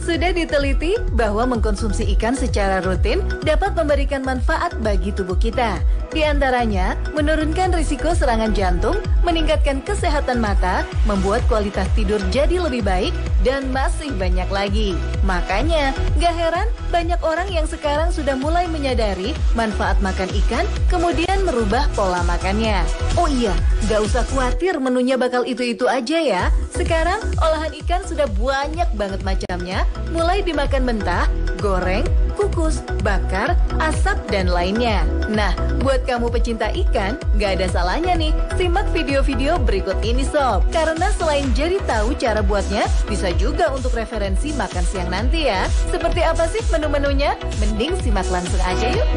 Sudah diteliti bahwa mengkonsumsi ikan secara rutin dapat memberikan manfaat bagi tubuh kita. Di antaranya, menurunkan risiko serangan jantung, meningkatkan kesehatan mata, membuat kualitas tidur jadi lebih baik, dan masih banyak lagi. Makanya, gak heran banyak orang yang sekarang sudah mulai menyadari manfaat makan ikan, kemudian merubah pola makannya. Oh iya, gak usah khawatir menunya bakal itu-itu aja ya. Sekarang, olahan ikan sudah banyak banget macamnya, mulai dimakan mentah, goreng, kukus, bakar, asap, dan lainnya. Nah, buat kamu pecinta ikan, gak ada salahnya nih simak video-video berikut ini sob. Karena selain jadi tahu cara buatnya, bisa juga untuk referensi makan siang nanti ya. Seperti apa sih menu-menunya? Mending simak langsung aja yuk.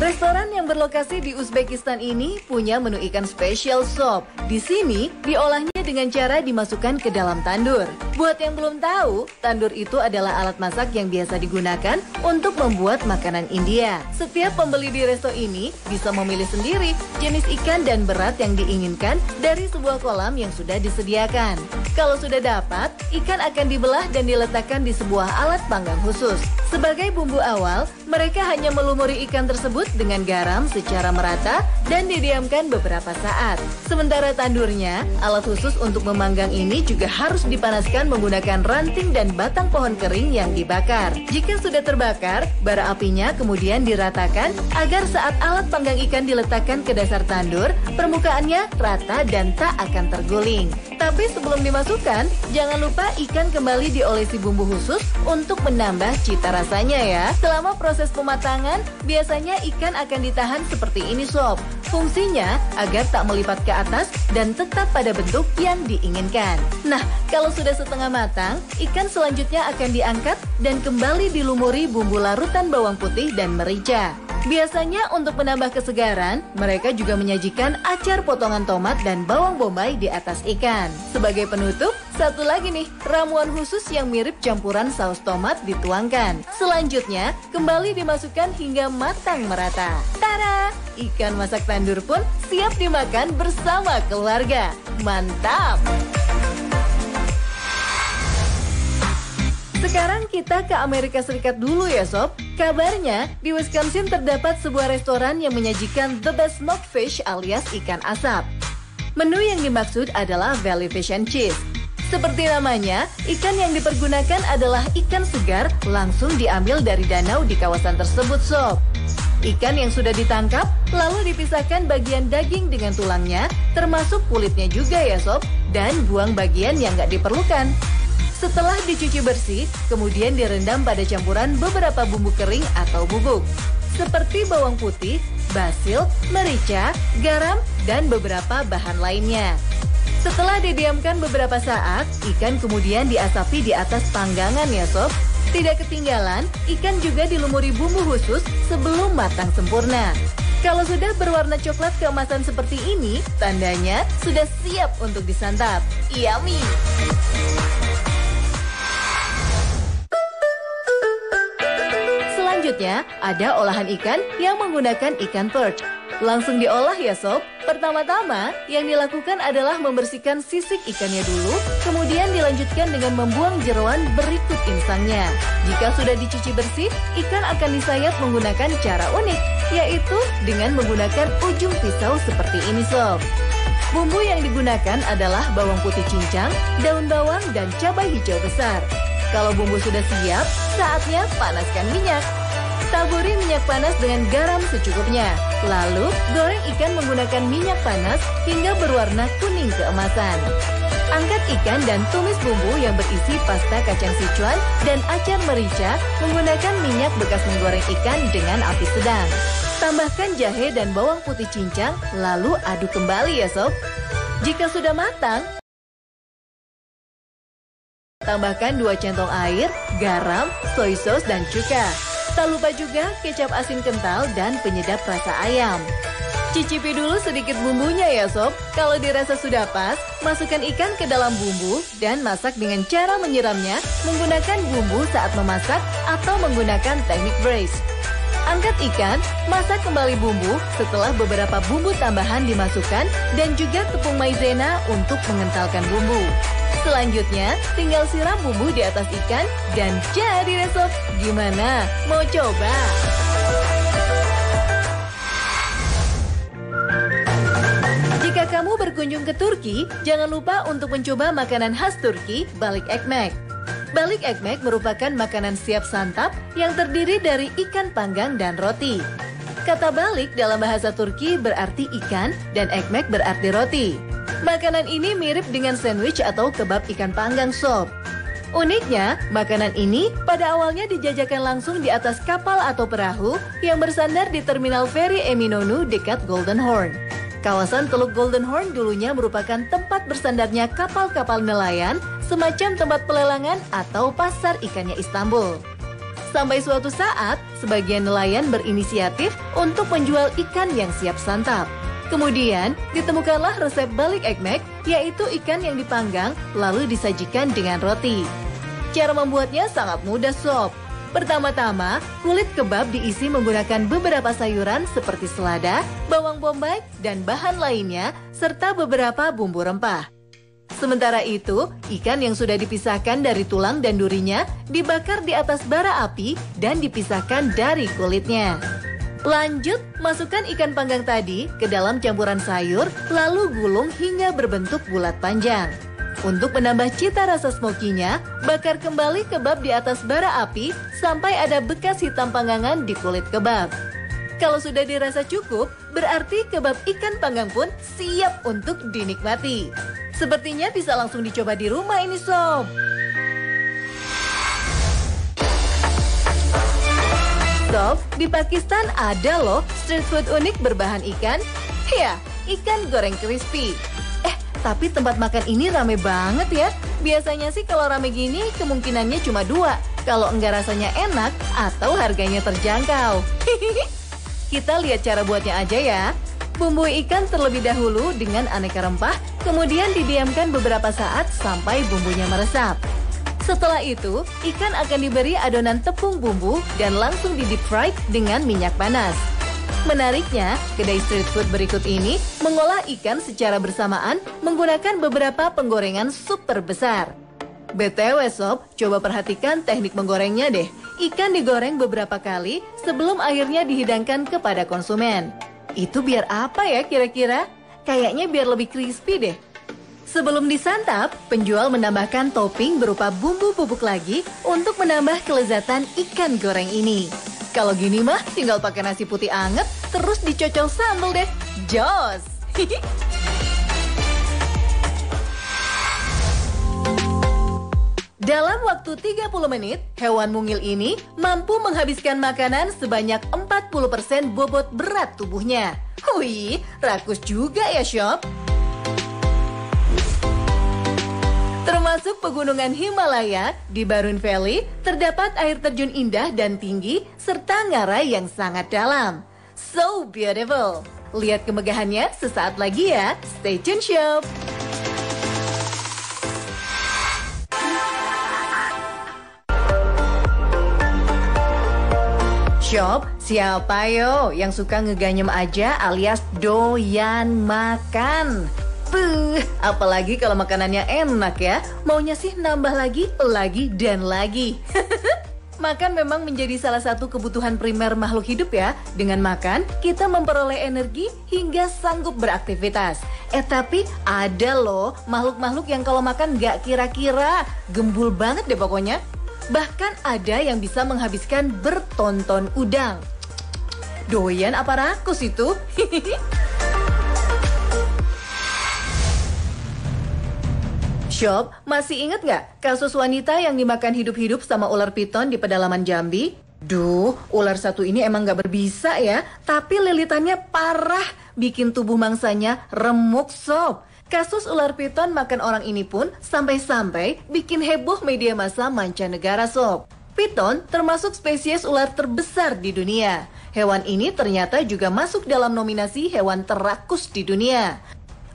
Restoran yang berlokasi di Uzbekistan ini punya menu ikan spesial sop. Di sini diolahnya dengan cara dimasukkan ke dalam tandur. Buat yang belum tahu, tandur itu adalah alat masak yang biasa digunakan untuk membuat makanan India. Setiap pembeli di resto ini bisa memilih sendiri jenis ikan dan berat yang diinginkan dari sebuah kolam yang sudah disediakan. Kalau sudah dapat, ikan akan dibelah dan diletakkan di sebuah alat panggang khusus. Sebagai bumbu awal, mereka hanya melumuri ikan tersebut dengan garam secara merata dan didiamkan beberapa saat. Sementara tandurnya, alat khusus untuk memanggang ini juga harus dipanaskan menggunakan ranting dan batang pohon kering yang dibakar. Jika sudah terbakar, bara apinya kemudian diratakan agar saat alat panggang ikan diletakkan ke dasar tandur, permukaannya rata dan tak akan terguling. Tapi sebelum dimasukkan, jangan lupa ikan kembali diolesi bumbu khusus untuk menambah cita rasanya ya. Selama proses pematangan, biasanya ikan akan ditahan seperti ini sob. Fungsinya agar tak melipat ke atas dan tetap pada bentuk yang diinginkan. Nah, kalau sudah setengah matang, ikan selanjutnya akan diangkat dan kembali dilumuri bumbu larutan bawang putih dan merica. Biasanya untuk menambah kesegaran, mereka juga menyajikan acar potongan tomat dan bawang bombay di atas ikan. Sebagai penutup, satu lagi nih, ramuan khusus yang mirip campuran saus tomat dituangkan. Selanjutnya, kembali dimasukkan hingga matang merata. Tada! Ikan masak tandur pun siap dimakan bersama keluarga. Mantap! Sekarang kita ke Amerika Serikat dulu ya sob. Kabarnya di Wisconsin terdapat sebuah restoran yang menyajikan the best smoked fish alias ikan asap. Menu yang dimaksud adalah Valley Fish and Cheese. Seperti namanya, ikan yang dipergunakan adalah ikan segar langsung diambil dari danau di kawasan tersebut sob. Ikan yang sudah ditangkap lalu dipisahkan bagian daging dengan tulangnya, termasuk kulitnya juga ya sob, dan buang bagian yang nggak diperlukan. Setelah dicuci bersih, kemudian direndam pada campuran beberapa bumbu kering atau bubuk, seperti bawang putih, basil, merica, garam, dan beberapa bahan lainnya. Setelah didiamkan beberapa saat, ikan kemudian diasapi di atas panggangan ya sob. Tidak ketinggalan, ikan juga dilumuri bumbu khusus sebelum matang sempurna. Kalau sudah berwarna coklat keemasan seperti ini, tandanya sudah siap untuk disantap. Yummy! Selanjutnya, ada olahan ikan yang menggunakan ikan perch. Langsung diolah ya sob. Pertama-tama, yang dilakukan adalah membersihkan sisik ikannya dulu, kemudian dilanjutkan dengan membuang jeroan berikut insangnya. Jika sudah dicuci bersih, ikan akan disayat menggunakan cara unik, yaitu dengan menggunakan ujung pisau seperti ini sob. Bumbu yang digunakan adalah bawang putih cincang, daun bawang, dan cabai hijau besar. Kalau bumbu sudah siap, saatnya panaskan minyak. Taburi minyak panas dengan garam secukupnya. Lalu, goreng ikan menggunakan minyak panas hingga berwarna kuning keemasan. Angkat ikan dan tumis bumbu yang berisi pasta kacang Sichuan dan acar merica menggunakan minyak bekas menggoreng ikan dengan api sedang. Tambahkan jahe dan bawang putih cincang, lalu aduk kembali ya sob. Jika sudah matang, tambahkan 2 centong air, garam, soy sauce, dan cuka. Tak lupa juga kecap asin kental dan penyedap rasa ayam. Cicipi dulu sedikit bumbunya ya sob. Kalau dirasa sudah pas, masukkan ikan ke dalam bumbu dan masak dengan cara menyiramnya menggunakan bumbu saat memasak atau menggunakan teknik braise. Angkat ikan, masak kembali bumbu setelah beberapa bumbu tambahan dimasukkan dan juga tepung maizena untuk mengentalkan bumbu. Selanjutnya, tinggal siram bumbu di atas ikan dan jadi deh sob. Gimana? Mau coba? Jika kamu berkunjung ke Turki, jangan lupa untuk mencoba makanan khas Turki, balik ekmek. Balik ekmek merupakan makanan siap santap yang terdiri dari ikan panggang dan roti. Kata balik dalam bahasa Turki berarti ikan dan ekmek berarti roti. Makanan ini mirip dengan sandwich atau kebab ikan panggang sob. Uniknya, makanan ini pada awalnya dijajakan langsung di atas kapal atau perahu yang bersandar di terminal feri Eminonu dekat Golden Horn. Kawasan Teluk Golden Horn dulunya merupakan tempat bersandarnya kapal-kapal nelayan, semacam tempat pelelangan atau pasar ikannya Istanbul. Sampai suatu saat, sebagian nelayan berinisiatif untuk menjual ikan yang siap santap. Kemudian, ditemukanlah resep balik ekmek, yaitu ikan yang dipanggang lalu disajikan dengan roti. Cara membuatnya sangat mudah sob. Pertama-tama, kulit kebab diisi menggunakan beberapa sayuran seperti selada, bawang bombay, dan bahan lainnya, serta beberapa bumbu rempah. Sementara itu, ikan yang sudah dipisahkan dari tulang dan durinya dibakar di atas bara api dan dipisahkan dari kulitnya. Lanjut, masukkan ikan panggang tadi ke dalam campuran sayur, lalu gulung hingga berbentuk bulat panjang. Untuk menambah cita rasa smokinya, bakar kembali kebab di atas bara api sampai ada bekas hitam panggangan di kulit kebab. Kalau sudah dirasa cukup, berarti kebab ikan panggang pun siap untuk dinikmati. Sepertinya bisa langsung dicoba di rumah ini sob. Sob, di Pakistan ada loh street food unik berbahan ikan. Ya, ikan goreng crispy. Tapi tempat makan ini rame banget ya. Biasanya sih kalau rame gini kemungkinannya cuma 2. Kalau enggak rasanya enak atau harganya terjangkau. Kita lihat cara buatnya aja ya. Bumbui ikan terlebih dahulu dengan aneka rempah, kemudian didiamkan beberapa saat sampai bumbunya meresap. Setelah itu, ikan akan diberi adonan tepung bumbu dan langsung di deep fry dengan minyak panas. Menariknya, kedai street food berikut ini mengolah ikan secara bersamaan menggunakan beberapa penggorengan super besar. BTW sob, coba perhatikan teknik menggorengnya deh. Ikan digoreng beberapa kali sebelum akhirnya dihidangkan kepada konsumen. Itu biar apa ya kira-kira? Kayaknya biar lebih crispy deh. Sebelum disantap, penjual menambahkan topping berupa bumbu bubuk lagi untuk menambah kelezatan ikan goreng ini. Kalau gini mah tinggal pakai nasi putih anget, terus dicocol sambal deh. Jos! Dalam waktu 30 menit, hewan mungil ini mampu menghabiskan makanan sebanyak 40% bobot berat tubuhnya. Wih, rakus juga ya Sob. Termasuk pegunungan Himalaya, di Barun Valley terdapat air terjun indah dan tinggi serta ngarai yang sangat dalam. So beautiful. Lihat kemegahannya sesaat lagi ya. Stay tune Sob. Sob, siapa yo yang suka ngeganyem aja alias doyan makan? Apalagi kalau makanannya enak ya, maunya sih nambah lagi, dan lagi. Makan memang menjadi salah satu kebutuhan primer makhluk hidup ya. Dengan makan, kita memperoleh energi hingga sanggup beraktivitas. Tapi ada loh makhluk-makhluk yang kalau makan gak kira-kira, gembul banget deh pokoknya. Bahkan ada yang bisa menghabiskan bertonton udang. Doyan apa rakus itu? Sob, masih inget nggak kasus wanita yang dimakan hidup-hidup sama ular piton di pedalaman Jambi? Duh, ular satu ini emang nggak berbisa ya, tapi lilitannya parah, bikin tubuh mangsanya remuk sob. Kasus ular piton makan orang ini pun sampai-sampai bikin heboh media massa mancanegara sob. Piton termasuk spesies ular terbesar di dunia. Hewan ini ternyata juga masuk dalam nominasi hewan terakus di dunia.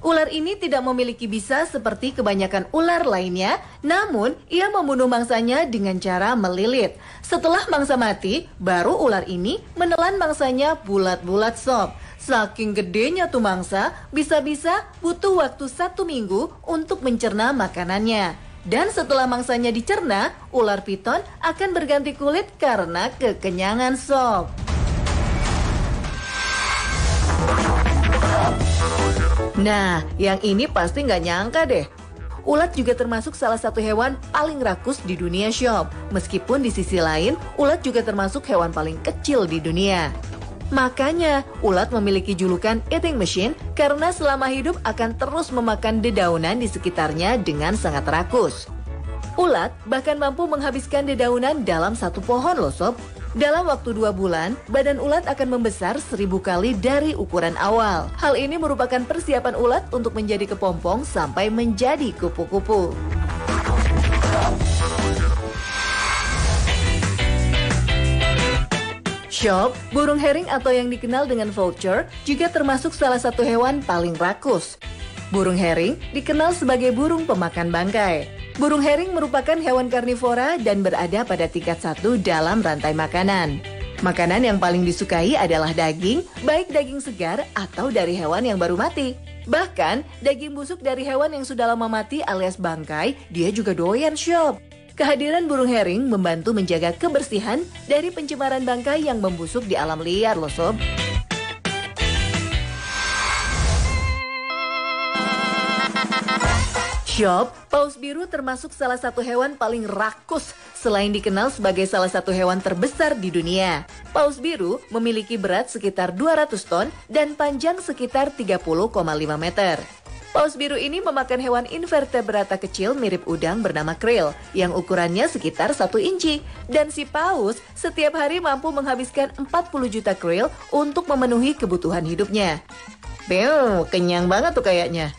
Ular ini tidak memiliki bisa seperti kebanyakan ular lainnya, namun ia membunuh mangsanya dengan cara melilit. Setelah mangsa mati, baru ular ini menelan mangsanya bulat-bulat sob. Saking gedenya tuh mangsa, bisa-bisa butuh waktu 1 minggu untuk mencerna makanannya. Dan setelah mangsanya dicerna, ular piton akan berganti kulit karena kekenyangan sob. Nah, yang ini pasti nggak nyangka deh. Ulat juga termasuk salah satu hewan paling rakus di dunia sob. Meskipun di sisi lain, ulat juga termasuk hewan paling kecil di dunia. Makanya, ulat memiliki julukan eating machine karena selama hidup akan terus memakan dedaunan di sekitarnya dengan sangat rakus. Ulat bahkan mampu menghabiskan dedaunan dalam satu pohon loh sob. Dalam waktu 2 bulan, badan ulat akan membesar 1000 kali dari ukuran awal. Hal ini merupakan persiapan ulat untuk menjadi kepompong sampai menjadi kupu-kupu. Sob, burung herring atau yang dikenal dengan vulture juga termasuk salah satu hewan paling rakus. Burung herring dikenal sebagai burung pemakan bangkai. Burung herring merupakan hewan karnivora dan berada pada tingkat 1 dalam rantai makanan. Makanan yang paling disukai adalah daging, baik daging segar atau dari hewan yang baru mati. Bahkan, daging busuk dari hewan yang sudah lama mati alias bangkai, dia juga doyan sob. Kehadiran burung herring membantu menjaga kebersihan dari pencemaran bangkai yang membusuk di alam liar loh sob. Sob, paus biru termasuk salah satu hewan paling rakus selain dikenal sebagai salah satu hewan terbesar di dunia. Paus biru memiliki berat sekitar 200 ton dan panjang sekitar 30,5 meter. Paus biru ini memakan hewan invertebrata kecil mirip udang bernama krill yang ukurannya sekitar 1 inci. Dan si paus setiap hari mampu menghabiskan 40 juta krill untuk memenuhi kebutuhan hidupnya. Beuh, kenyang banget tuh kayaknya.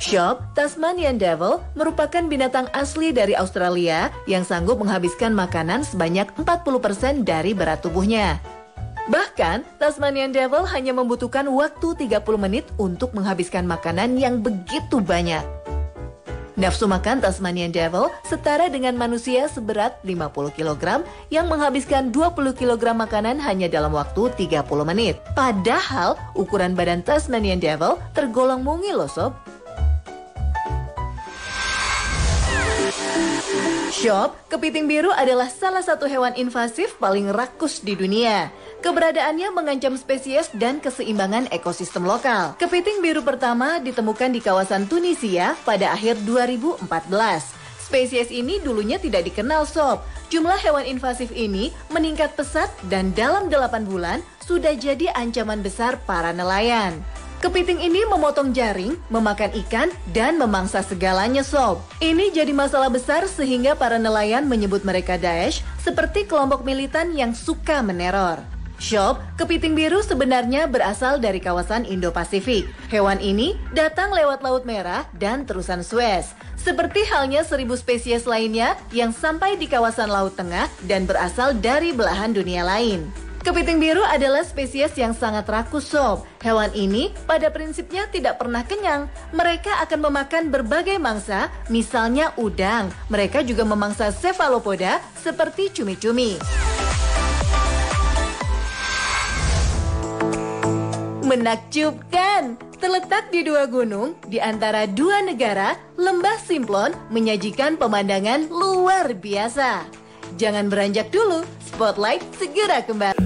Sob, Tasmanian Devil merupakan binatang asli dari Australia yang sanggup menghabiskan makanan sebanyak 40% dari berat tubuhnya. Bahkan, Tasmanian Devil hanya membutuhkan waktu 30 menit untuk menghabiskan makanan yang begitu banyak. Nafsu makan Tasmanian Devil setara dengan manusia seberat 50 kg yang menghabiskan 20 kg makanan hanya dalam waktu 30 menit. Padahal, ukuran badan Tasmanian Devil tergolong mungil loh sob. Sob, kepiting biru adalah salah satu hewan invasif paling rakus di dunia. Keberadaannya mengancam spesies dan keseimbangan ekosistem lokal. Kepiting biru pertama ditemukan di kawasan Tunisia pada akhir 2014. Spesies ini dulunya tidak dikenal sob. Jumlah hewan invasif ini meningkat pesat dan dalam 8 bulan sudah jadi ancaman besar para nelayan. Kepiting ini memotong jaring, memakan ikan, dan memangsa segalanya sob. Ini jadi masalah besar sehingga para nelayan menyebut mereka Daesh seperti kelompok militan yang suka meneror. Sob, kepiting biru sebenarnya berasal dari kawasan Indo-Pasifik. Hewan ini datang lewat Laut Merah dan terusan Suez. Seperti halnya 1000 spesies lainnya yang sampai di kawasan Laut Tengah dan berasal dari belahan dunia lain. Kepiting biru adalah spesies yang sangat rakus sob. Hewan ini pada prinsipnya tidak pernah kenyang. Mereka akan memakan berbagai mangsa, misalnya udang. Mereka juga memangsa cephalopoda seperti cumi-cumi. Menakjubkan! Terletak di 2 gunung, di antara 2 negara, Lembah Simplon menyajikan pemandangan luar biasa. Jangan beranjak dulu, Spotlight segera kembali.